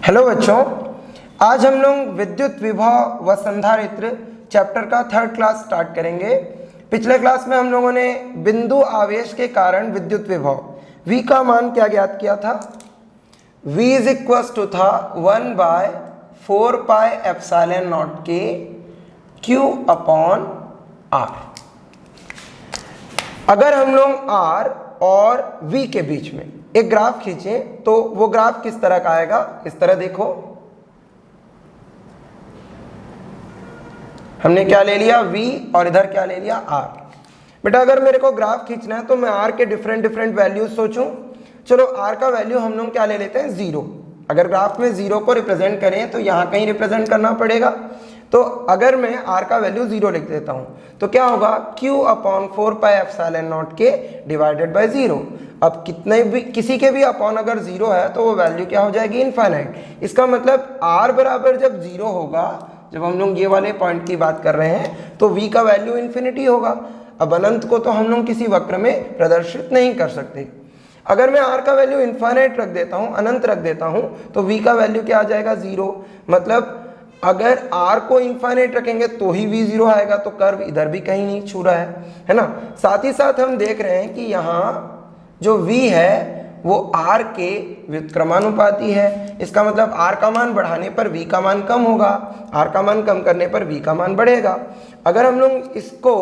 Hello बच्चों, आज हम लोग विद्युत विभव व संधारित्र चैप्टर का 3rd क्लास स्टार्ट करेंगे। पिछले क्लास में हम लोगों ने बिंदु आवेश के कारण विद्युत विभव V का मान क्या ज्ञात किया था। V इज इक्वल टू था 1/4πε0 के Q अपॉन R। अगर हम लोग R और V के बीच में एक ग्राफ खींचें तो वो ग्राफ किस तरह का आएगा। इस तरह देखो, हमने क्या ले लिया V और इधर क्या ले लिया R। बेटा अगर मेरे को ग्राफ खींचना है तो मैं R के डिफरेंट वैल्यूज सोचूं। चलो R का वैल्यू हम लोग क्या ले लेते हैं 0। अगर ग्राफ में 0 को रिप्रेजेंट करें तो यहाँ कहीं रिप्रेजेंट करना पड़ेगा। तो अगर मैं R का वैल्यू 0 लिख देता हूँ तो क्या होगा Q अपॉन 4πε0 के डिवाइडेड बाय 0। अब कितने भी किसी के भी अपॉन अगर 0 है तो वो वैल्यू क्या हो जाएगी इनफाइनाइट। इसका मतलब R बराबर जब 0 होगा, जब हम लोग ये वाले पॉइंट की बात कर रहे हैं तो V का वैल्यू इन्फिनिटी होगा। अब अनंत को तो हम लोग किसी वक्र में प्रदर्शित नहीं कर सकते। अगर मैं R का वैल्यू इनफाइनाइट रख देता हूँ, अनंत रख देता हूँ, तो V का वैल्यू क्या आ जाएगा 0। मतलब अगर R को इनफाइनाइट रखेंगे तो ही V 0 आएगा। तो कर्व इधर भी कहीं नहीं छू रहा है ना। साथ ही साथ हम देख रहे हैं कि यहाँ जो V है वो R के व्युत्क्रमानुपाती है। इसका मतलब R का मान बढ़ाने पर V का मान कम होगा, R का मान कम करने पर V का मान बढ़ेगा। अगर हम लोग इसको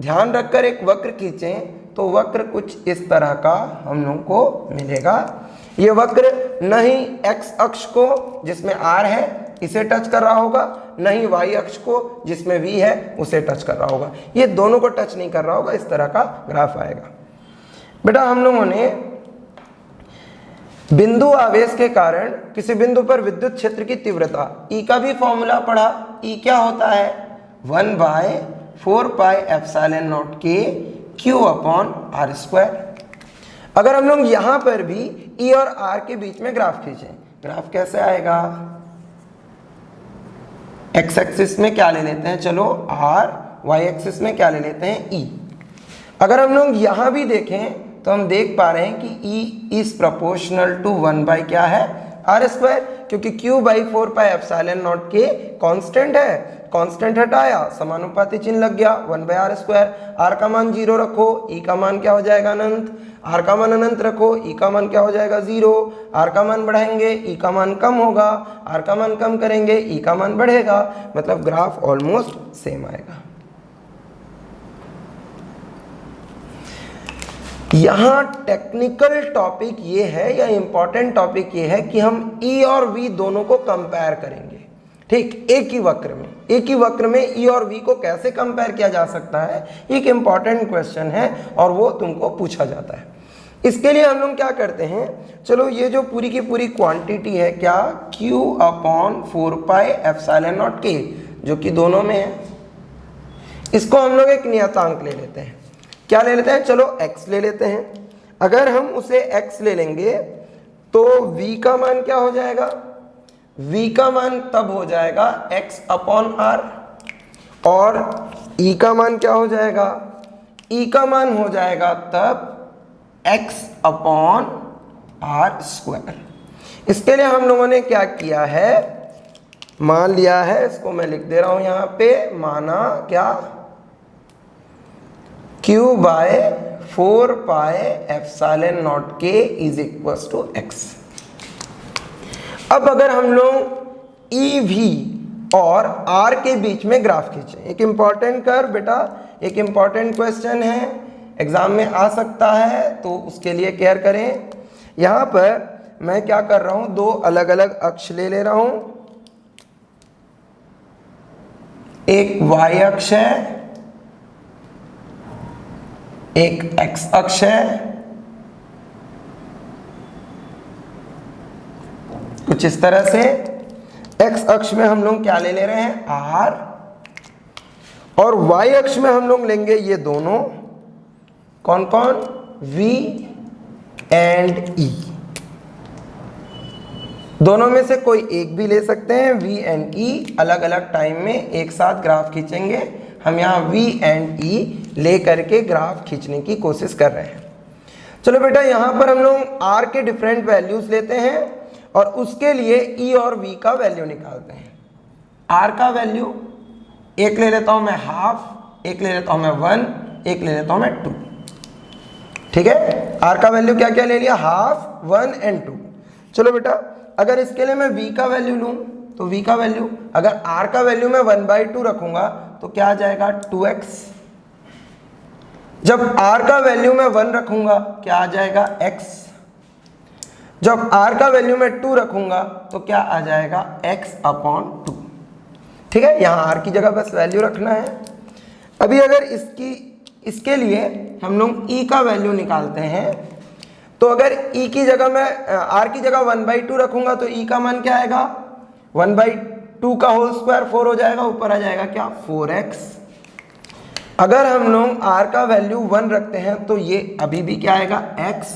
ध्यान रखकर एक वक्र खींचें तो वक्र कुछ इस तरह का हम लोग को मिलेगा। ये वक्र न ही x अक्ष को जिसमें R है इसे टच कर रहा होगा, न ही y अक्ष को जिसमें V है उसे टच कर रहा होगा। ये दोनों को टच नहीं कर रहा होगा। इस तरह का ग्राफ आएगा। बेटा हम लोगों ने बिंदु आवेश के कारण किसी बिंदु पर विद्युत क्षेत्र की तीव्रता E का भी फॉर्मूला पढ़ा। E क्या होता है 1/4πε0 के Q अपॉन R²। अगर हम लोग यहां पर भी E और R के बीच में ग्राफ खींचें, ग्राफ कैसे आएगा। x एक्सिस में क्या ले लेते हैं, चलो R, y एक्सिस में क्या ले लेते हैं E। अगर हम लोग यहां भी देखें तो हम देख पा रहे हैं कि E इज प्रोपोर्शनल टू 1 क्या है R², क्योंकि Q/4πε0 के कांस्टेंट है। कांस्टेंट हटाया, समानुपाती चिन्ह लग गया 1/R²। R का मान 0 रखो, E का मान क्या हो जाएगा अनंत। R का मान अनंत रखो, E का मान क्या हो जाएगा 0। R का मान बढ़ाएंगे E का मान कम होगा, R का मान कम करेंगे E का मान बढ़ेगा। मतलब ग्राफ ऑलमोस्ट सेम आएगा। यहाँ टेक्निकल टॉपिक ये है या इंपॉर्टेंट टॉपिक ये है कि हम E और V दोनों को कंपेयर करेंगे। ठीक, एक ही वक्र में E और V को कैसे कंपेयर किया जा सकता है, एक इंपॉर्टेंट क्वेश्चन है और वो तुमको पूछा जाता है। इसके लिए हम लोग क्या करते हैं, चलो ये जो पूरी की पूरी क्वांटिटी है क्या Q अपॉन 4πε0 के, जो कि दोनों में है, इसको हम लोग एक नियतांक ले लेते हैं। क्या ले लेते हैं, चलो x ले लेते हैं। अगर हम उसे x ले लेंगे तो v का मान क्या हो जाएगा, v का मान तब हो जाएगा x अपॉन r, और e का मान क्या हो जाएगा, e का मान हो जाएगा तब x अपॉन R²। इसके लिए हम लोगों ने क्या किया है, मान लिया है, इसको मैं लिख दे रहा हूं यहां पे, माना क्या Q/4πε0 के इज इक्वल टू x। अब अगर हम लोग EV और R के बीच में ग्राफ खींचें, एक इंपॉर्टेंट कर्व बेटा, एक इंपॉर्टेंट क्वेश्चन है, एग्जाम में आ सकता है, तो उसके लिए केयर करें। यहां पर मैं क्या कर रहा हूं, दो अलग अलग अक्ष ले रहा हूं। एक y अक्ष है, एक x अक्ष है। कुछ इस तरह से x अक्ष में हम लोग क्या ले रहे हैं R, और y अक्ष में हम लोग लेंगे ये दोनों, कौन कौन, V एंड E। दोनों में से कोई एक भी ले सकते हैं। V एंड E अलग अलग टाइम में एक साथ ग्राफ खींचेंगे। हम यहाँ V एंड E ले करके ग्राफ खींचने की कोशिश कर रहे हैं। चलो बेटा यहाँ पर हम लोग R के डिफरेंट वैल्यूज लेते हैं और उसके लिए ई और वी का वैल्यू निकालते हैं। आर का वैल्यू एक ले लेता हूं मैं हाफ, एक ले लेता हूं मैं 1, एक ले लेता हूं मैं 2। ठीक है, आर का वैल्यू क्या क्या ले लिया, हाफ, 1 एंड 2। चलो बेटा, अगर इसके लिए मैं वी का वैल्यू लूं तो वी का वैल्यू, अगर आर का वैल्यू मैं 1/2 रखूंगा तो क्या आ जाएगा 2x। जब r का वैल्यू मैं 1 रखूंगा क्या आ जाएगा x। जब r का वैल्यू मैं 2 रखूंगा तो क्या आ जाएगा x/2। ठीक है, यहां r की जगह बस वैल्यू रखना है। अभी अगर इसके लिए हम लोग e का वैल्यू निकालते हैं तो अगर e की जगह मैं r की जगह 1/2 रखूंगा तो e का मान क्या आएगा, 1/2 का होल स्क्वायर 4 हो जाएगा, ऊपर आ जाएगा क्या 4x। अगर हम लोग r का वैल्यू 1 रखते हैं तो ये अभी भी क्या आएगा x,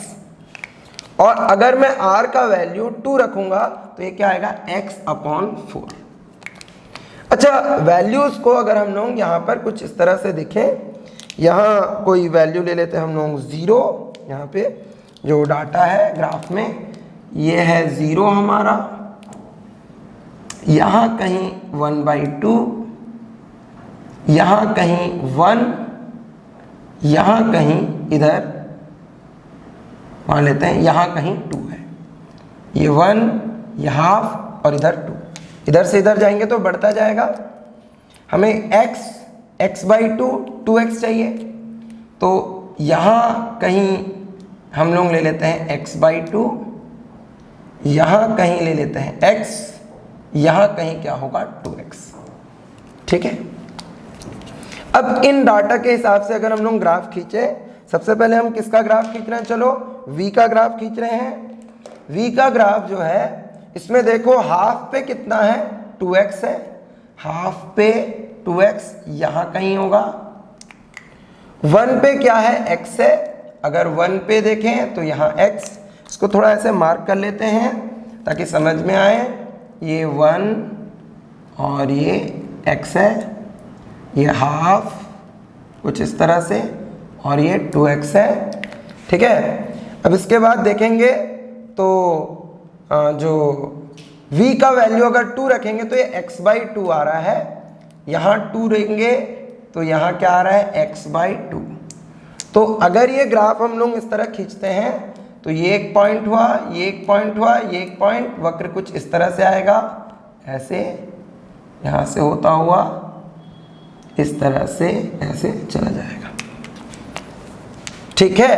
और अगर मैं r का वैल्यू 2 रखूंगा तो ये क्या आएगा x/4। अच्छा, वैल्यूज को अगर हम लोग यहाँ पर कुछ इस तरह से देखें, यहाँ कोई वैल्यू ले लेते हैं हम लोग 0, यहाँ पे जो डाटा है ग्राफ में ये है 0 हमारा, यहाँ कहीं 1/2, यहाँ कहीं 1, यहाँ कहीं इधर मान लेते हैं यहाँ कहीं 2 है, ये 1, ये हाफ और इधर 2। इधर से इधर जाएंगे तो बढ़ता जाएगा। हमें x/2 2x चाहिए, तो यहाँ कहीं हम लोग ले लेते हैं x/2, यहाँ कहीं ले लेते हैं x, यहाँ कहीं क्या होगा 2x। ठीक है, अब इन डाटा के हिसाब से अगर हम लोग ग्राफ खींचे, सबसे पहले हम किसका ग्राफ खींच रहे हैं, चलो v का ग्राफ खींच रहे हैं। v का ग्राफ जो है इसमें देखो हाफ पे कितना है 2x है, हाफ पे 2x यहाँ कहीं होगा, 1 पे क्या है x है, अगर 1 पे देखें तो यहाँ x, इसको थोड़ा ऐसे मार्क कर लेते हैं ताकि समझ में आए। ये 1 और ये x है, ये हाफ कुछ इस तरह से, और ये 2x है। ठीक है, अब इसके बाद देखेंगे तो जो v का वैल्यू अगर 2 रखेंगे तो ये x/2 आ रहा है, यहाँ 2 रहेंगे तो यहाँ क्या आ रहा है x/2। तो अगर ये ग्राफ हम लोग इस तरह खींचते हैं तो ये एक पॉइंट हुआ, ये एक पॉइंट हुआ, ये एक पॉइंट, वक्र कुछ इस तरह से आएगा, ऐसे यहाँ से होता हुआ इस तरह से ऐसे चला जाएगा। ठीक है,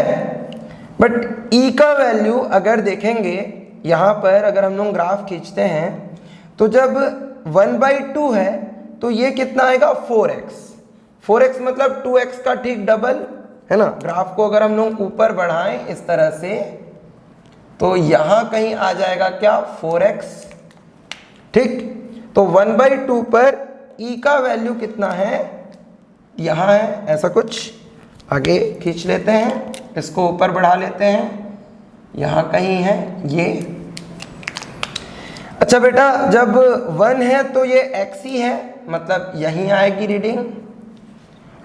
बट e का वैल्यू अगर देखेंगे यहाँ पर, अगर हम लोग ग्राफ खींचते हैं तो जब 1/2 है तो ये कितना आएगा 4x। 4x मतलब 2x का ठीक डबल है ना। ग्राफ को अगर हम लोग ऊपर बढ़ाएं इस तरह से तो यहाँ कहीं आ जाएगा क्या 4x। ठीक, तो 1/2 पर e का वैल्यू कितना है, यहाँ है, ऐसा कुछ आगे खींच लेते हैं, इसको ऊपर बढ़ा लेते हैं, यहाँ कहीं है ये। अच्छा बेटा, जब 1 है तो ये x ही है, मतलब यहीं आएगी रीडिंग,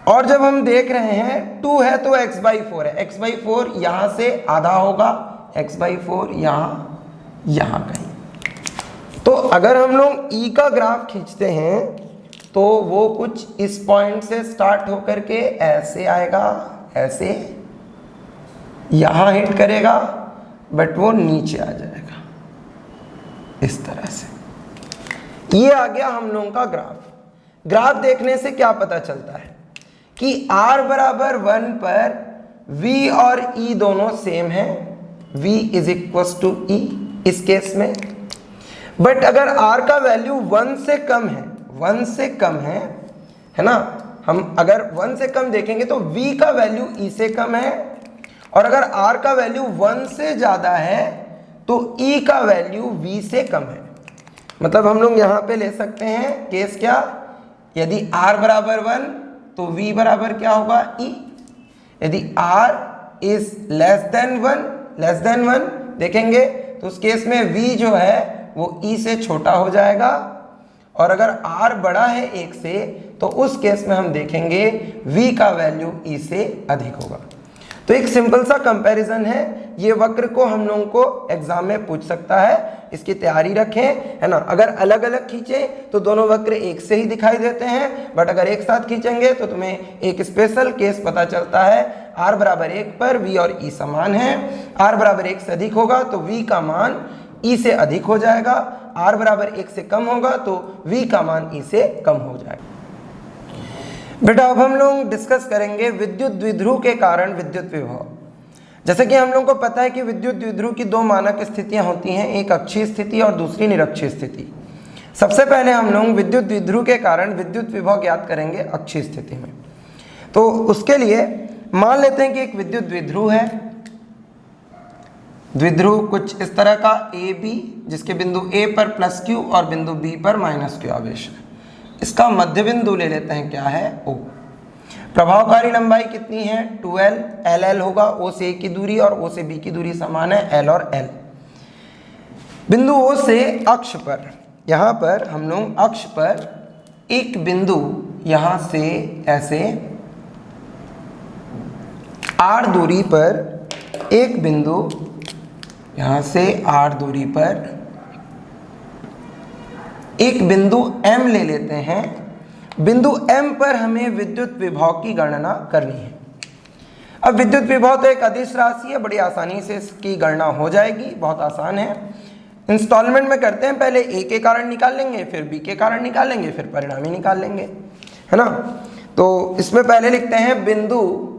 और जब हम देख रहे हैं 2 है तो x/4 है, x/4 यहाँ से आधा होगा, x/4 यहाँ कहीं। तो अगर हम लोग e का ग्राफ खींचते हैं तो वो कुछ इस पॉइंट से स्टार्ट होकर के ऐसे आएगा, ऐसे यहाँ हिट करेगा, बट वो नीचे आ जाएगा इस तरह से। ये आ गया हम लोगों का ग्राफ। ग्राफ देखने से क्या पता चलता है कि r बराबर 1 पर v और e दोनों सेम है, v is equal to e इस केस में। बट अगर r का वैल्यू 1 से कम है, 1 से कम है ना, हम अगर 1 से कम देखेंगे तो v का वैल्यू e से कम है, और अगर r का वैल्यू 1 से ज़्यादा है तो e का वैल्यू v से कम है। मतलब हम लोग यहाँ पे ले सकते हैं केस क्या, यदि r बराबर 1 तो v बराबर क्या होगा e, यदि r इज लेस देन 1 देखेंगे तो उस केस में v जो है वो e से छोटा हो जाएगा, और अगर r बड़ा है 1 से तो उस केस में हम देखेंगे v का वैल्यू e से अधिक होगा। तो एक सिंपल सा कंपैरिजन है, ये वक्र को हम लोगों को एग्जाम में पूछ सकता है, इसकी तैयारी रखें, है ना। अगर अलग अलग खींचें तो दोनों वक्र एक से ही दिखाई देते हैं, बट अगर एक साथ खींचेंगे तो तुम्हें एक स्पेशल केस पता चलता है। r बराबर 1 पर v और e समान है, r बराबर 1 से अधिक होगा तो v का मान e से अधिक हो जाएगा, r बराबर 1 से कम होगा तो v का मान e से कम हो जाएगा। बेटा अब हम लोग डिस्कस करेंगे विद्युत द्विध्रुव के कारण विद्युत विभव। जैसे कि हम लोग को पता है कि विद्युत द्विध्रुव की दो मानक स्थितियां होती हैं, एक अक्षीय स्थिति और दूसरी निरक्षीय स्थिति। सबसे पहले हम लोग विद्युत द्विध्रुव के कारण विद्युत विभव ज्ञात करेंगे अक्षीय स्थिति में। तो उसके लिए मान लेते हैं कि एक विद्युत द्विध्रुव है, द्विध्रुव कुछ इस तरह का ए बी, जिसके बिंदु ए पर +q और बिंदु बी पर -q आवेश है। इसका मध्य बिंदु ले लेते हैं, क्या है, O। प्रभावकारी लंबाई कितनी है, 2l, ll होगा, O से A की दूरी और O से B की दूरी समान है, l और l। बिंदु O से अक्ष पर, यहाँ पर हम लोग अक्ष पर एक बिंदु यहाँ से ऐसे r दूरी पर, एक बिंदु यहाँ से r दूरी पर एक बिंदु M ले लेते हैं। बिंदु M पर हमें विद्युत विभव की गणना करनी है। अब विद्युत विभव तो एक अदिश राशि है, बड़ी आसानी से इसकी गणना हो जाएगी, बहुत आसान है। इंस्टॉलमेंट में करते हैं, पहले A के कारण निकाल लेंगे, फिर B के कारण निकाल लेंगे, फिर परिणामी निकाल लेंगे, है ना। तो इसमें पहले लिखते हैं बिंदु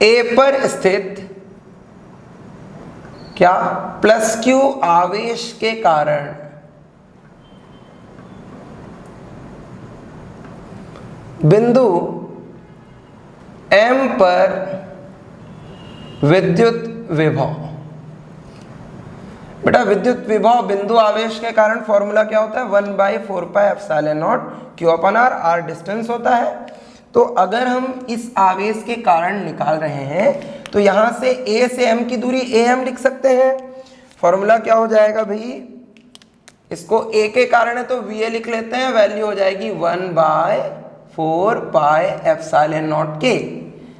A पर स्थित क्या, +q आवेश के कारण बिंदु M पर विद्युत विभव। बेटा विद्युत विभव बिंदु आवेश के कारण फॉर्मूला क्या होता है, 1/4πε0 q/r, r डिस्टेंस होता है। तो अगर हम इस आवेश के कारण निकाल रहे हैं तो यहां से A से M की दूरी am लिख सकते हैं। फॉर्मूला क्या हो जाएगा भाई, इसको A के कारण है तो VA लिख लेते हैं, वैल्यू हो जाएगी 1/4πε0k।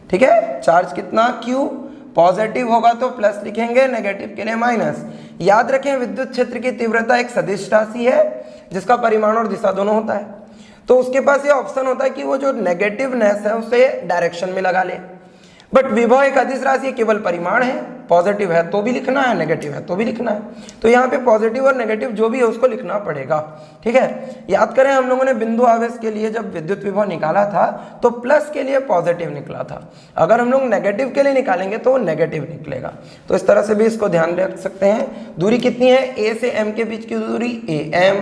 ठीक है, चार्ज कितना, Q। पॉजिटिव होगा तो प्लस लिखेंगे, नेगेटिव के लिए माइनस। याद रखें विद्युत क्षेत्र की तीव्रता एक सदिश राशि है जिसका परिमाण और दिशा दोनों होता है। तो उसके पास ये ऑप्शन होता है कि वो जो नेगेटिवनेस है उसे डायरेक्शन में लगा ले। बट विभव एक अदिश राशि केवल परिमाण है, पॉजिटिव है तो भी लिखना है, नेगेटिव है तो भी लिखना है। तो यहाँ पे पॉजिटिव और नेगेटिव जो भी है उसको लिखना पड़ेगा। ठीक है, याद करें हम लोगों ने बिंदु आवेश के लिए जब विद्युत विभव निकाला था तो प्लस के लिए पॉजिटिव निकला था, अगर हम लोग नेगेटिव के लिए निकालेंगे तो नेगेटिव निकलेगा। तो इस तरह से भी इसको ध्यान रख सकते हैं। दूरी कितनी है, ए से एम के बीच की दूरी am।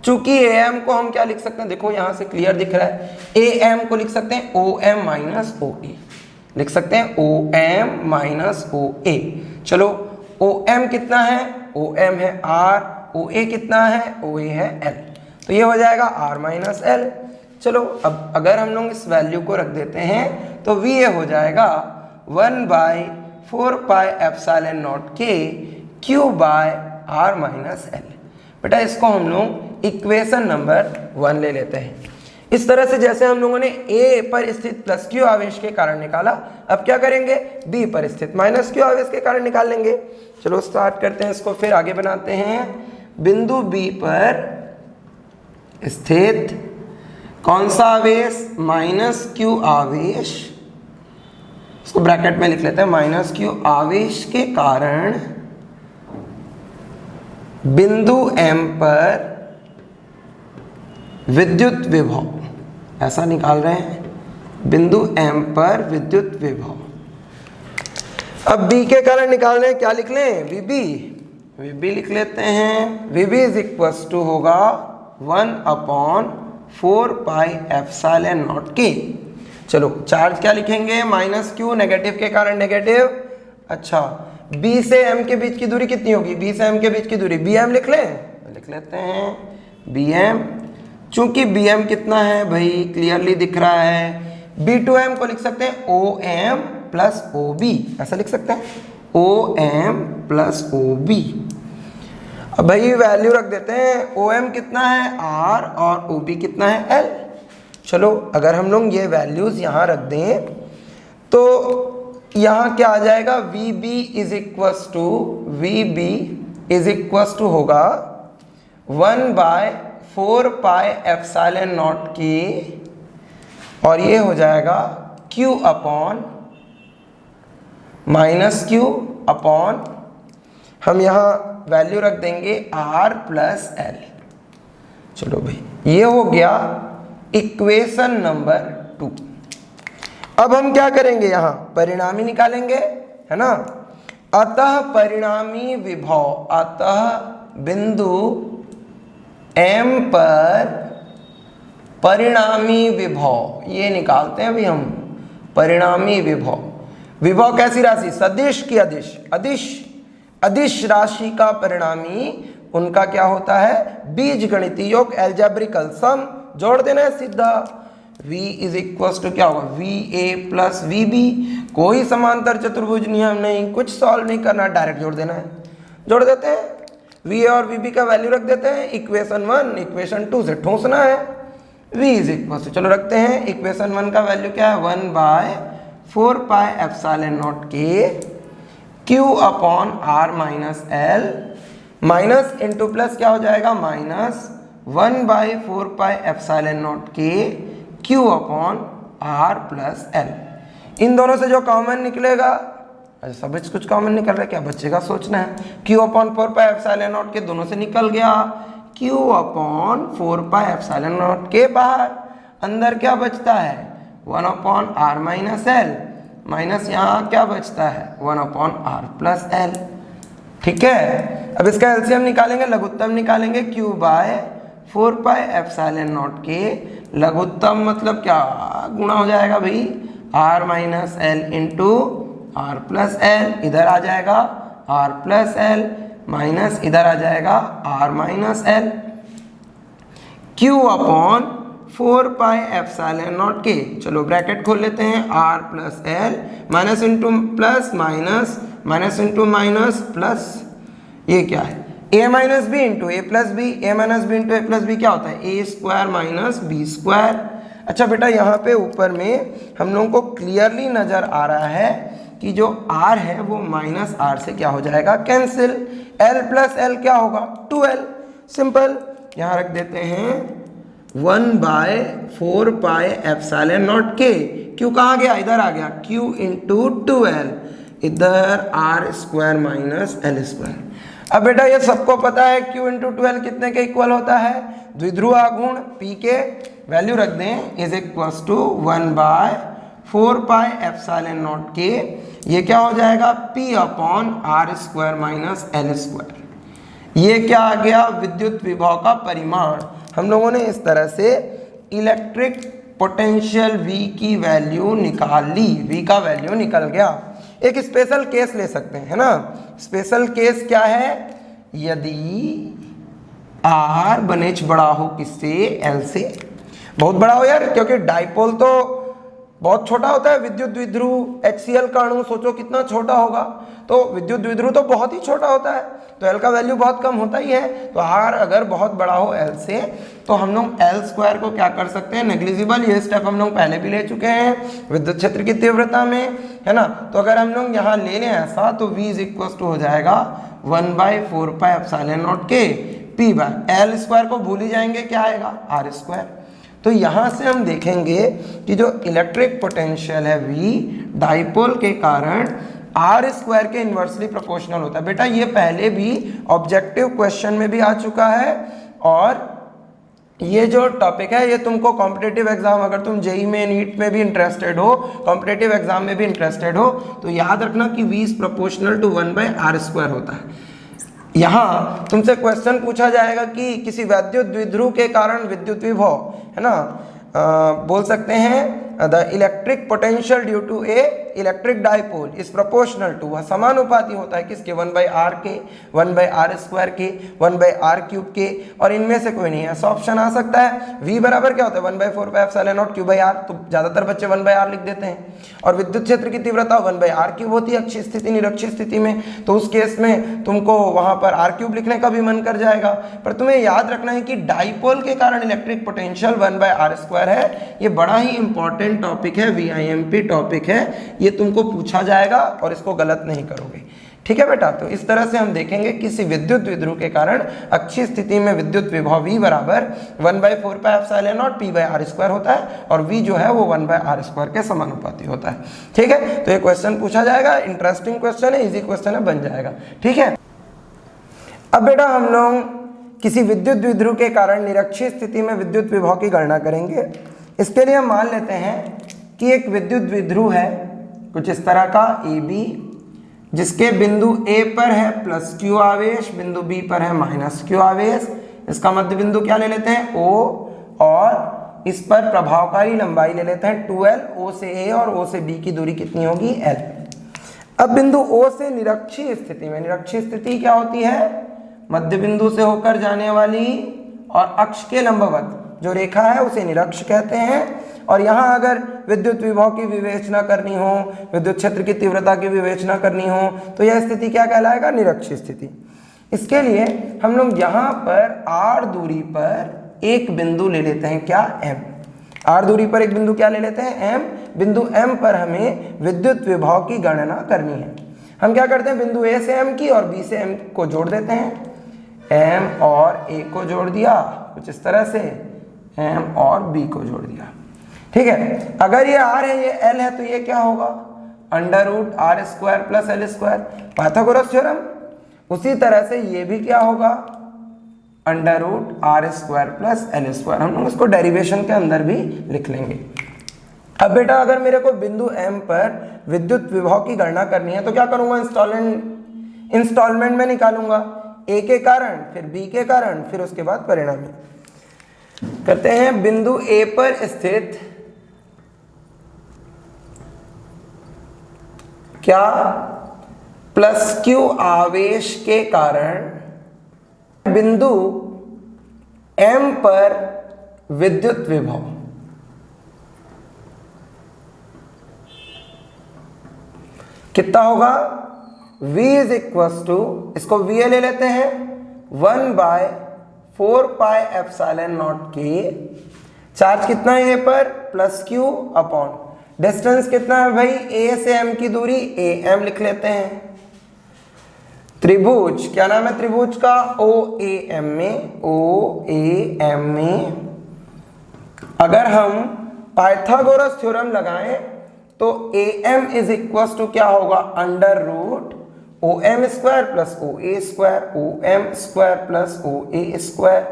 चूंकि am को हम क्या लिख सकते हैं, देखो यहाँ से क्लियर दिख रहा है, am को लिख सकते हैं OM माइनस OA, लिख सकते हैं OM माइनस OA। चलो OM कितना है, OM है R, OA कितना है, OA है L, तो ये हो जाएगा R माइनस L। चलो अब अगर हम लोग इस वैल्यू को रख देते हैं तो VA हो जाएगा 1/4πε0k q/r माइनस L। बेटा इसको हम लोग इक्वेशन नंबर 1 ले लेते हैं। इस तरह से जैसे हम लोगों ने A पर स्थित +q आवेश के कारण निकाला, अब क्या करेंगे, B पर स्थित -q आवेश के कारण निकाल लेंगे। चलो स्टार्ट करते हैं इसको, फिर आगे बनाते हैं। बिंदु B पर स्थित कौन सा आवेश, -q आवेश, इसको ब्रैकेट में लिख लेते हैं, -q आवेश के कारण बिंदु M पर विद्युत विभव, ऐसा निकाल रहे हैं, बिंदु M पर विद्युत विभव। अब B के कारण निकाल रहे हैं, क्या लिख लें, VB लिख लेते हैं। VB इज इक्वल्स टू होगा 1/4πε0k। चलो चार्ज क्या लिखेंगे, -q, नेगेटिव के कारण नेगेटिव। अच्छा, B से M के बीच की दूरी कितनी होगी, B से M के बीच की दूरी BM लिख लेते हैं BM। चूंकि BM कितना है भाई, क्लियरली दिख रहा है, B2M को लिख सकते हैं OM प्लस OB, ऐसा लिख सकते हैं OM प्लस OB। अब भाई वैल्यू रख देते हैं, OM कितना है R और OB कितना है L। चलो अगर हम लोग ये वैल्यूज यहाँ रख दें तो यहाँ क्या आ जाएगा, V B is equals to होगा 1/4πε0 की, और ये हो जाएगा Q अपॉन -Q अपॉन, हम यहाँ वैल्यू रख देंगे R प्लस L। चलो भाई, ये हो गया इक्वेशन नंबर 2। अब हम क्या करेंगे, यहाँ परिणामी निकालेंगे, है ना। अतः परिणामी विभव, अतः बिंदु M पर परिणामी विभव, ये निकालते हैं अभी हम। परिणामी विभव, विभव कैसी राशि, सदिश की अदिश, अदिश राशि का परिणामी, उनका क्या होता है, बीजगणितीय योग, एल्जेब्रिकल सम, जोड़ देना है सीधा। v इज इक्वल टू क्या होगा, va प्लस vb, कोई समांतर चतुर्भुज नियम नहीं, कुछ सॉल्व नहीं करना, डायरेक्ट जोड़ देना है। जोड़ देते हैं, va और vb का वैल्यू रख देते हैं, इक्वेशन 1 इक्वेशन 2 से ठूंसना है। v इज इक्वल टू, चलो रखते हैं, इक्वेशन 1 का वैल्यू क्या है, 1/4πε0 के q upon r minus L, minus into plus क्या हो जाएगा, -1/4πε0 के q upon r plus L. इन दोनों से जो कॉमन निकलेगा, अच्छा सब कुछ कॉमन निकल रहा है, क्या बचेगा सोचना है। q अपॉन 4πε0 के दोनों से निकल गया, q अपॉन 4πε0 के बाहर, अंदर क्या बचता है, 1 upon r minus L, minus यहाँ क्या बचता है, 1 अपॉन r प्लस एल। ठीक है, अब इसका एलसीएम निकालेंगे, लघुत्तम निकालेंगे, q बाय 4πε0 के लघुत्तम मतलब क्या, गुणा हो जाएगा भाई, r minus L into r plus L, इधर आ जाएगा r प्लस एल, माइनस इधर आ जाएगा r minus L, q upon 4πε0 के, चलो ब्रैकेट खोल लेते हैं, r plus L, minus into plus, minus into minus plus, ये क्या है, a minus B into A plus B, A minus B into A plus B क्या होता है, A square minus B square. अच्छा बेटा, यहाँ पे ऊपर में हम लोगों को क्लियरली नजर आ रहा है कि जो r है वो माइनस r से क्या हो जाएगा, कैंसिल, l प्लस l क्या होगा, 2l, सिंपल। यहाँ रख देते हैं 1/4πε0 के, q कहाँ गया, इधर आ गया, q इंटू 2l, इधर r square minus l square. अब बेटा ये सबको पता है q इंटू 2l कितने के इक्वल होता है, द्विध्रुव आघूर्ण p के वैल्यू रख दें, इज इक्वल टू 1/4πε0 के, ये क्या हो जाएगा, p upon r square minus l square. ये क्या आ गया, विद्युत विभव का परिमाण। हम लोगों ने इस तरह से इलेक्ट्रिक पोटेंशियल v की वैल्यू निकाल ली, v का वैल्यू निकल गया। एक स्पेशल केस ले सकते हैं, है ना। स्पेशल केस क्या है, यदि r बनेच बड़ा हो किससे, l से, बहुत बड़ा हो यार, क्योंकि डाइपोल तो बहुत छोटा होता है, विद्युत द्विध्रुव HCl का अणु सोचो कितना छोटा होगा, तो विद्युत द्विध्रुव तो बहुत ही छोटा होता है, तो l का वैल्यू बहुत कम होता ही है। तो r अगर बहुत बड़ा हो l से, तो हम लोग l स्क्वायर को क्या कर सकते हैं, नेग्लिजिबल, ये स्टेप हम लोग पहले भी ले चुके हैं विद्युत क्षेत्र की तीव्रता में, है ना। तो अगर हम लोग यहाँ ले लें ऐसा, तो v इज इक्वल टू हो जाएगा 1/4πε0 के p बाय l स्क्वायर को भूल ही जाएंगे, क्या आएगा, r स्क्वायर। तो यहाँ से हम देखेंगे कि जो इलेक्ट्रिक पोटेंशियल है v, डाइपोल के कारण r स्क्वायर के इन्वर्सली प्रोपोर्शनल होता है। बेटा ये पहले भी ऑब्जेक्टिव क्वेश्चन में भी आ चुका है, और ये जो टॉपिक है ये तुमको कॉम्पिटिटिव एग्जाम, अगर तुम जेई में, नीट में भी इंटरेस्टेड हो, कॉम्पिटिटिव एग्जाम में भी इंटरेस्टेड हो, तो याद रखना कि v is proportional to 1/r square होता है। यहाँ तुमसे क्वेश्चन पूछा जाएगा कि किसी वैद्युत द्विध्रुव के कारण विद्युत विभव, है ना, बोल सकते हैं the electric potential due to a electric dipole is proportional to, वह समानुपाती होता है किसके, 1/r के, 1/r स्क्वायर के, 1/r क्यूब के, और इनमें से कोई नहीं है। ऐसा ऑप्शन आ सकता है। v बराबर क्या होता है, 1/4πε0 q/r, तो ज्यादातर बच्चे 1/r लिख देते हैं। और विद्युत क्षेत्र की तीव्रता 1/r क्यूब होती है अक्षीय स्थिति निरक्षीय स्थिति में, तो उस केस में तुमको वहां पर r क्यूब लिखने का भी मन कर जाएगा। पर तुम्हें याद रखना है कि डाइपोल के कारण इलेक्ट्रिक पोटेंशियल 1/r स्क्वायर है, ये बड़ा ही इंपॉर्टेंट इंपॉर्टेंट टॉपिक है, VIMP टॉपिक है, ये तुमको पूछा जाएगा और इसको गलत नहीं करोगे। ठीक है बेटा, तो इस तरह से हम देखेंगे किसी विद्युत द्विध्रुव के कारण अक्षीय स्थिति में विद्युत विभव V बराबर 1/4πε0 P/r² होता है और V जो है वो 1/r² के समानुपाती होता है। ठीक है, तो ये क्वेश्चन पूछा जाएगा, इंटरेस्टिंग क्वेश्चन है, इजी क्वेश्चन है, बन जाएगा। ठीक है, अब बेटा हम लोग किसी विद्युत द्विध्रुव के कारण निरक्षीय स्थिति में विद्युत विभव की गणना करेंगे। इसके लिए हम मान लेते हैं कि एक विद्युत द्विध्रुव है कुछ इस तरह का AB, जिसके बिंदु A पर है +q आवेश, बिंदु B पर है -q आवेश। इसका मध्य बिंदु क्या ले लेते हैं O, और इस पर प्रभावकारी लंबाई ले लेते हैं 2l। O से A और O से B की दूरी कितनी होगी, l। अब बिंदु O से निरक्षीय स्थिति में, निरक्षीय स्थिति क्या होती है, मध्य बिंदु से होकर जाने वाली और अक्ष के लंबवत जो रेखा है उसे निरक्ष कहते हैं। और यहाँ अगर विद्युत विभव की विवेचना करनी हो, विद्युत क्षेत्र की तीव्रता की विवेचना करनी हो, तो यह स्थिति क्या कहलाएगा, निरक्षीय स्थिति। इसके लिए हम लोग यहाँ पर r दूरी पर एक बिंदु ले लेते हैं, क्या, m। r दूरी पर एक बिंदु क्या ले लेते हैं, m। बिंदु m पर हमें विद्युत विभव की गणना करनी है। हम क्या करते हैं, बिंदु A से m की और B से m को जोड़ देते हैं। m और A को जोड़ दिया कुछ इस तरह से, m और B को जोड़ दिया। ठीक है, अगर ये r है ये l है तो ये क्या होगा, √r² + l², पाइथागोरस थ्योरम। उसी तरह से ये भी क्या होगा, √r² + l²। हम लोग इसको डेरिवेशन के अंदर भी लिख लेंगे। अब बेटा अगर मेरे को बिंदु M पर विद्युत विभव की गणना करनी है तो क्या करूंगा, इंस्टॉलमेंट में निकालूंगा, A के कारण, फिर B के कारण, फिर उसके बाद परिणामी। करते हैं, बिंदु A पर स्थित क्या +q आवेश के कारण बिंदु M पर विद्युत विभव कितना होगा, V इज इक्वल टू, इसको VA ले लेते हैं, 1/4πε0 के, चार्ज कितना है ये पर, +q अपॉन डिस्टेंस कितना है भाई, A से M की दूरी AM लिख लेते हैं। त्रिभुज, क्या नाम है त्रिभुज का, OAM में अगर हम पाइथागोरस थ्योरम लगाएं तो AM इज इक्वल टू क्या होगा, √OM² + OA², OM² + OA²,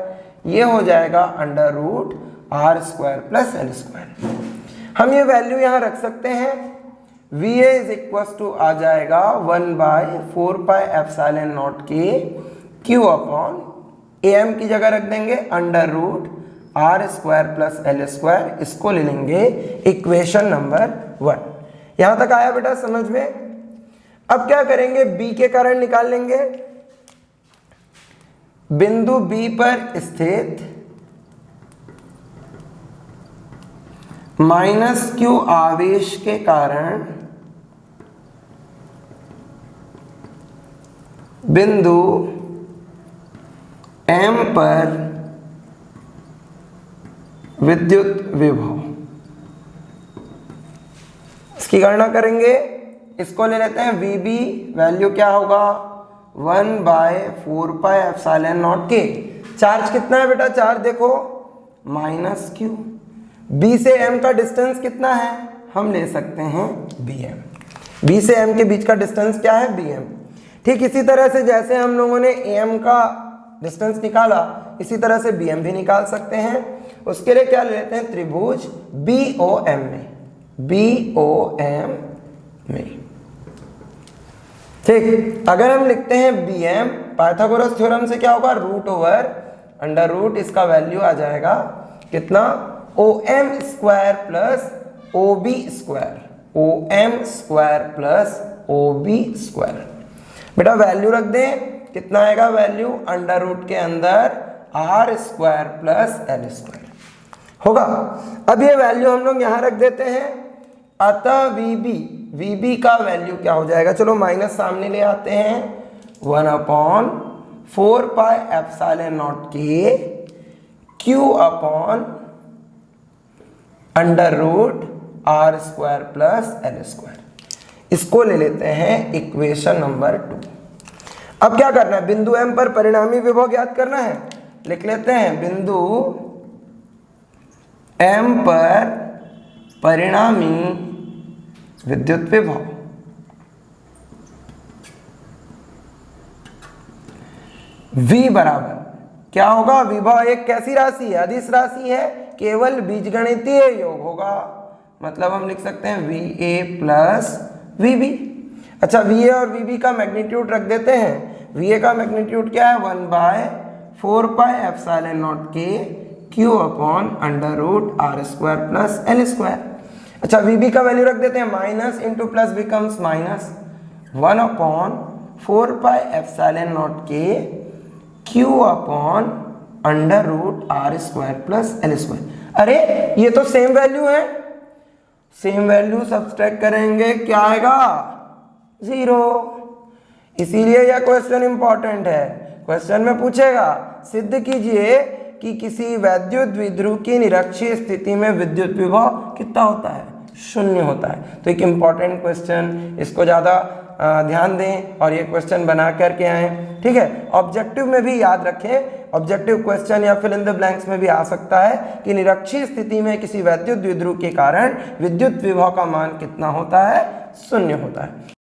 ये हो जाएगा √r² + l²। हम ये वैल्यू यहाँ रख सकते हैं। VA इज इक्वल टू आ जाएगा 1/4πε0 के Q अपॉन AM की जगह रख देंगे √r² + l², इसको ले लेंगे इक्वेशन नंबर 1। यहां तक आया बेटा समझ में। अब क्या करेंगे, B के कारण निकाल लेंगे। बिंदु B पर स्थित -q आवेश के कारण बिंदु M पर विद्युत विभव, इसकी गणना करेंगे। इसको ले लेते हैं VB, वैल्यू क्या होगा, 1/4πε0 के, चार्ज कितना है बेटा, चार्ज देखो -q। B से M का डिस्टेंस कितना है, हम ले सकते हैं BM। B से M के बीच का डिस्टेंस क्या है, BM। ठीक इसी तरह से जैसे हम लोगों ने AM का डिस्टेंस निकाला, इसी तरह से BM भी निकाल सकते हैं। उसके लिए क्या ले लेते हैं, त्रिभुज BOM में। ठीक, अगर हम लिखते हैं BM, पाइथागोरस थ्योरम से क्या होगा, √/√, इसका वैल्यू आ जाएगा कितना, OM² + OB², OM² + OB²। बेटा वैल्यू रख दें, कितना आएगा वैल्यू, √ के अंदर r² + l² होगा। अब ये वैल्यू हम लोग यहां रख देते हैं। अतः VB का वैल्यू क्या हो जाएगा, चलो माइनस सामने ले आते हैं, 1/4πε0 के Q upon √ R square plus L square. इसको ले लेते हैं इक्वेशन नंबर 2। अब क्या करना है, बिंदु M पर परिणामी विभव ज्ञात करना है। लिख लेते हैं बिंदु M पर परिणामी विद्युत विभव V बराबर क्या होगा, विभव एक कैसी राशि है, अदिश राशि है, केवल बीजगणितीय योग होगा। मतलब हम लिख सकते हैं VA प्लस VB। अच्छा, VA और VB का मैग्नीट्यूड रख देते हैं। VA का मैग्नीट्यूड क्या है, 1/4 pi epsilon nought K Q upon under root R square plus L square. अच्छा, VB का वैल्यू रख देते हैं, minus into plus becomes minus 1/4 pi epsilon nought K Q upon under root R square plus L square. अरे ये तो same value है, same value subtract करेंगे क्या आएगा, 0। इसीलिए यह क्वेश्चन इंपॉर्टेंट है। क्वेश्चन में पूछेगा सिद्ध कीजिए कि किसी वैद्युत द्विध्रुव की निरक्षीय स्थिति में विद्युत विभव कितना होता है, 0 होता है। तो एक इंपॉर्टेंट क्वेश्चन, इसको ज़्यादा ध्यान दें और ये क्वेश्चन बना करके आएँ, ठीक है। ऑब्जेक्टिव में भी याद रखें, ऑब्जेक्टिव क्वेश्चन या फिल इन द ब्लैंक्स में भी आ सकता है कि निरक्षीय स्थिति में किसी वैद्युत द्विध्रुव के कारण विद्युत विभव का मान कितना होता है, 0 होता है।